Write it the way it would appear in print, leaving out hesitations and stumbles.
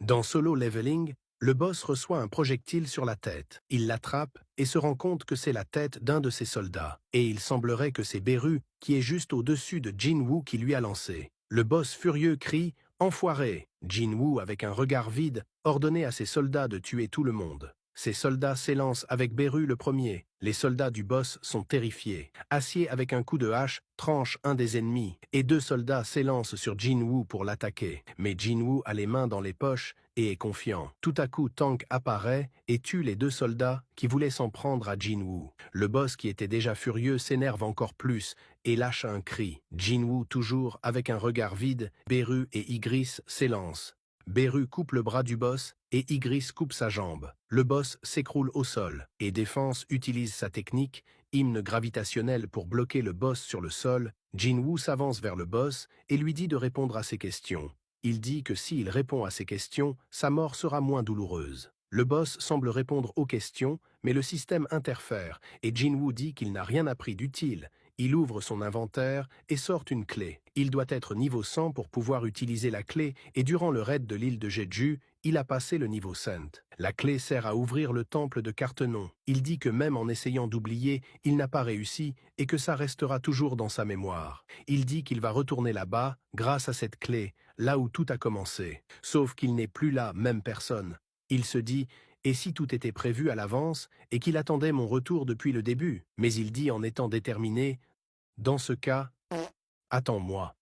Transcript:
Dans Solo Leveling, le boss reçoit un projectile sur la tête. Il l'attrape et se rend compte que c'est la tête d'un de ses soldats. Et il semblerait que c'est Beru qui est juste au-dessus de Jinwoo qui lui a lancé. Le boss furieux crie « Enfoiré !» Jinwoo, avec un regard vide, ordonnait à ses soldats de tuer tout le monde. Ses soldats s'élancent avec Beru le premier. Les soldats du boss sont terrifiés. Acier, avec un coup de hache, tranche un des ennemis, et deux soldats s'élancent sur Jinwoo pour l'attaquer. Mais Jinwoo a les mains dans les poches et est confiant. Tout à coup, Tank apparaît et tue les deux soldats qui voulaient s'en prendre à Jinwoo. Le boss, qui était déjà furieux, s'énerve encore plus et lâche un cri. Jinwoo, toujours avec un regard vide, Beru et Igris s'élancent. Beru coupe le bras du boss et Igris coupe sa jambe. Le boss s'écroule au sol et Défense utilise sa technique, hymne gravitationnel, pour bloquer le boss sur le sol. Jinwoo s'avance vers le boss et lui dit de répondre à ses questions. Il dit que s'il répond à ses questions, sa mort sera moins douloureuse. Le boss semble répondre aux questions, mais le système interfère et Jinwoo dit qu'il n'a rien appris d'utile. Il ouvre son inventaire et sort une clé. Il doit être niveau 100 pour pouvoir utiliser la clé et durant le raid de l'île de Jeju, il a passé le niveau 100. La clé sert à ouvrir le temple de Cartenon. Il dit que même en essayant d'oublier, il n'a pas réussi et que ça restera toujours dans sa mémoire. Il dit qu'il va retourner là-bas grâce à cette clé, là où tout a commencé. Sauf qu'il n'est plus là, même personne. Il se dit « Et si tout était prévu à l'avance et qu'il attendait mon retour depuis le début ?» Mais il dit en étant déterminé « Dans ce cas, attends-moi. »